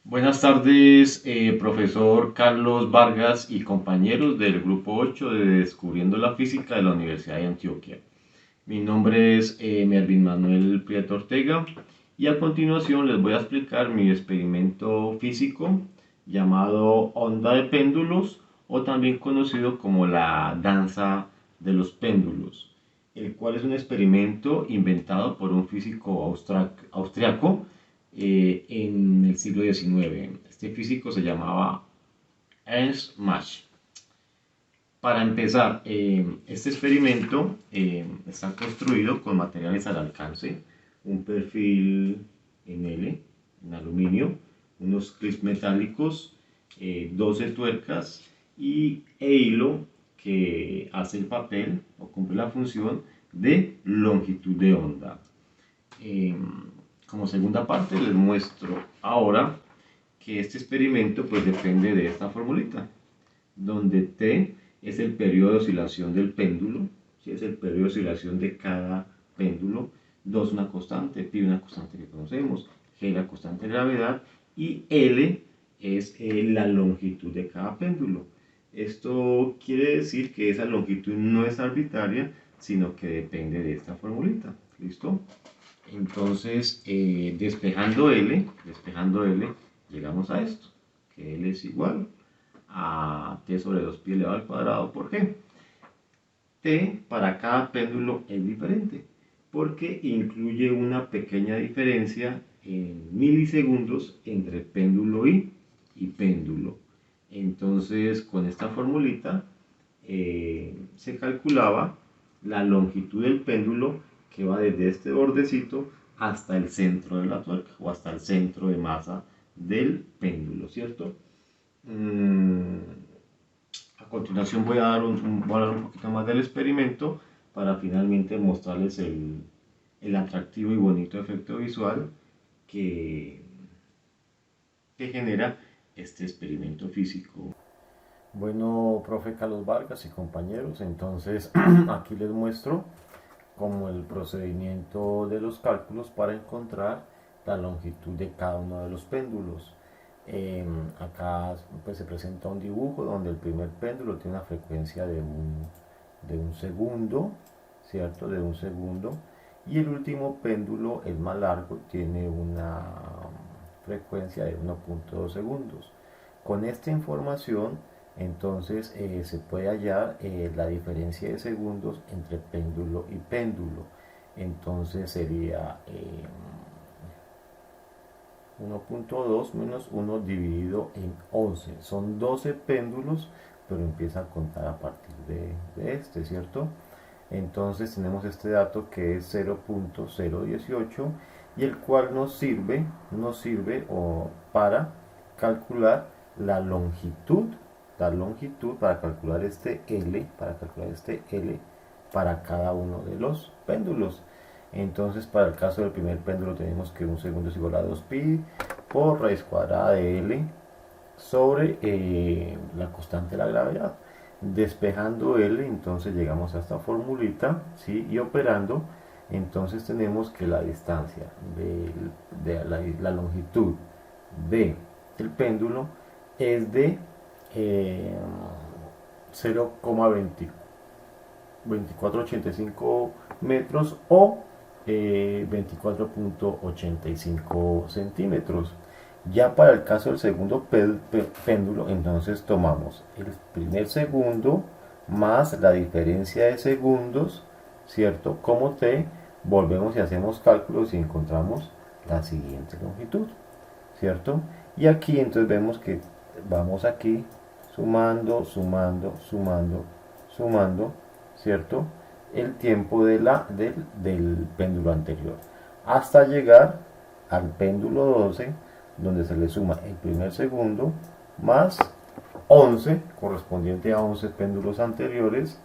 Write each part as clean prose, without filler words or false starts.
Buenas tardes, profesor Carlos Vargas y compañeros del grupo 8 de Descubriendo la Física de la Universidad de Antioquia. Mi nombre es Mervin Manuel Prieto Ortega y a continuación les voy a explicar mi experimento físico llamado onda de péndulos o también conocido como la danza de los péndulos, el cual es un experimento inventado por un físico austriaco en el siglo XIX. Este físico se llamaba Ernst Mach. Para empezar, este experimento está construido con materiales al alcance, un perfil en L, en aluminio, unos clips metálicos, 12 tuercas e hilo que hace el papel o cumple la función de longitud de onda. Eh, Como segunda parte les muestro ahora que este experimento pues depende de esta formulita, donde T es el periodo de oscilación del péndulo, ¿sí? Es el periodo de oscilación de cada péndulo, 2 una constante, pi una constante que conocemos, G la constante de gravedad y L es la longitud de cada péndulo. Esto quiere decir que esa longitud no es arbitraria, sino que depende de esta formulita. ¿Listo? Entonces, despejando L, llegamos a esto, que L es igual a T sobre 2pi elevado al cuadrado por G. T para cada péndulo es diferente, porque incluye una pequeña diferencia en milisegundos entre péndulo y péndulo. Entonces, con esta formulita se calculaba la longitud del péndulo que va desde este bordecito hasta el centro de la tuerca o hasta el centro de masa del péndulo, ¿cierto? A continuación voy a hablar un poquito más del experimento para finalmente mostrarles el atractivo y bonito efecto visual que, que genera este experimento físico. Bueno, profe Carlos Vargas y compañeros, entonces aquí les muestro como el procedimiento de los cálculos para encontrar la longitud de cada uno de los péndulos. Acá pues, se presenta un dibujo donde el primer péndulo tiene una frecuencia de un segundo, ¿cierto? De un segundo. Y el último péndulo, el más largo, tiene una frecuencia de 1.2 segundos. Con esta información, entonces se puede hallar la diferencia de segundos entre péndulo y péndulo. Entonces sería 1.2 menos 1 dividido en 11. Son 12 péndulos, pero empieza a contar a partir de este, ¿cierto? Entonces tenemos este dato que es 0.018 y el cual nos sirve para calcular la longitud para calcular este L, para cada uno de los péndulos. Entonces, para el caso del primer péndulo tenemos que un segundo es igual a 2pi por raíz cuadrada de L sobre la constante de la gravedad. Despejando L, entonces llegamos a esta formulita, ¿sí? Y operando, entonces tenemos que la distancia de la longitud del péndulo es de 0,2485 metros o 24.85 centímetros. Ya para el caso del segundo péndulo, entonces tomamos el primer segundo más la diferencia de segundos, ¿cierto? Como t, volvemos y hacemos cálculos y encontramos la siguiente longitud, ¿cierto? Y aquí entonces vemos que vamos aquí sumando, ¿cierto? El tiempo del péndulo anterior hasta llegar al péndulo 12, donde se le suma el primer segundo más 11 correspondiente a 11 péndulos anteriores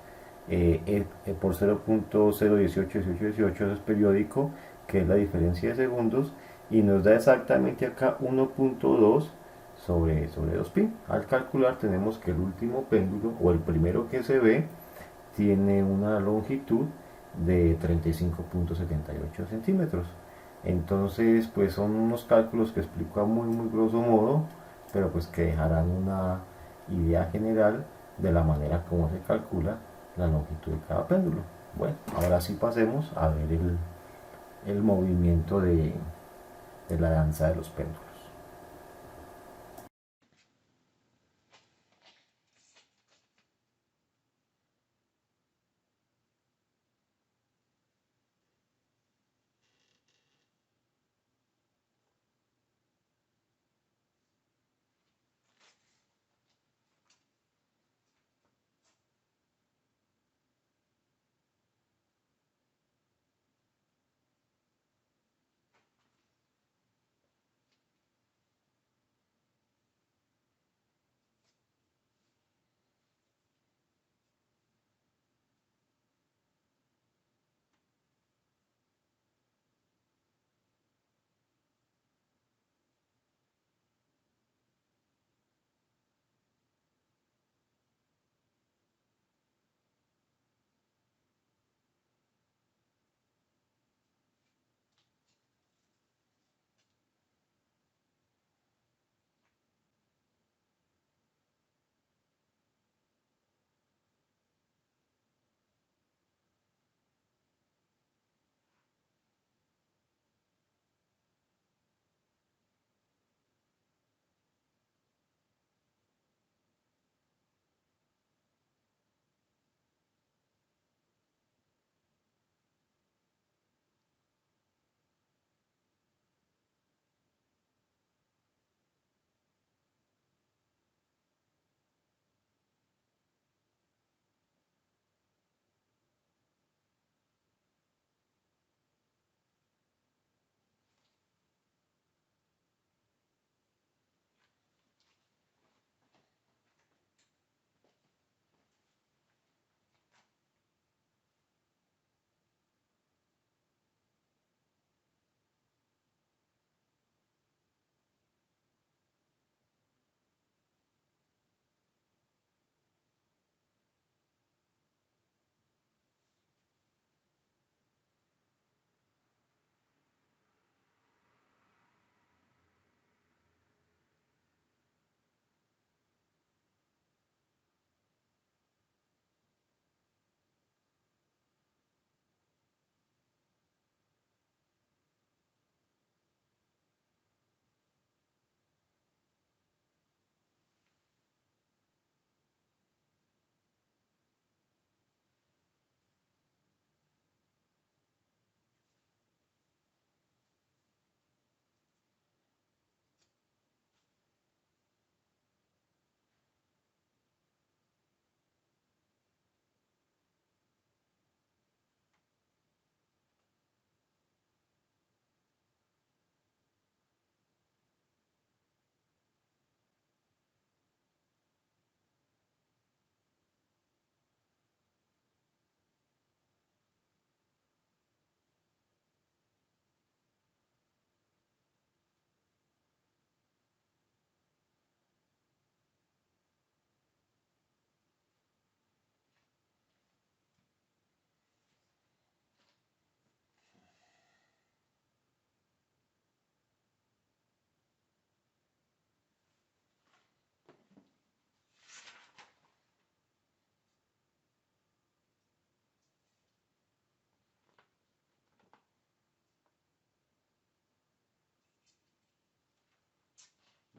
por 0.01818 es periódico, que es la diferencia de segundos, y nos da exactamente acá 1.2 sobre 2pi. Al calcular tenemos que el último péndulo o el primero que se ve tiene una longitud de 35.78 centímetros. Entonces, pues son unos cálculos que explico a muy grosso modo, pero pues que dejarán una idea general de la manera como se calcula la longitud de cada péndulo. Bueno, ahora sí pasemos a ver el movimiento de la danza de los péndulos.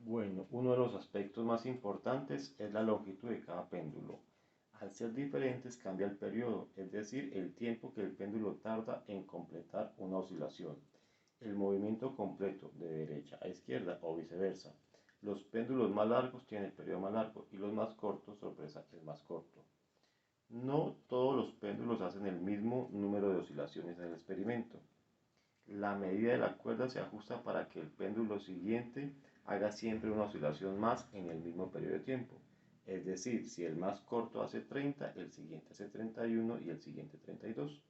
Bueno, uno de los aspectos más importantes es la longitud de cada péndulo. Al ser diferentes cambia el periodo, es decir, el tiempo que el péndulo tarda en completar una oscilación, el movimiento completo de derecha a izquierda o viceversa. Los péndulos más largos tienen el periodo más largo y los más cortos, sorpresa, el más corto. No todos los péndulos hacen el mismo número de oscilaciones en el experimento. La medida de la cuerda se ajusta para que el péndulo siguiente haga siempre una oscilación más en el mismo periodo de tiempo. Es decir, si el más corto hace 30, el siguiente hace 31 y el siguiente 32.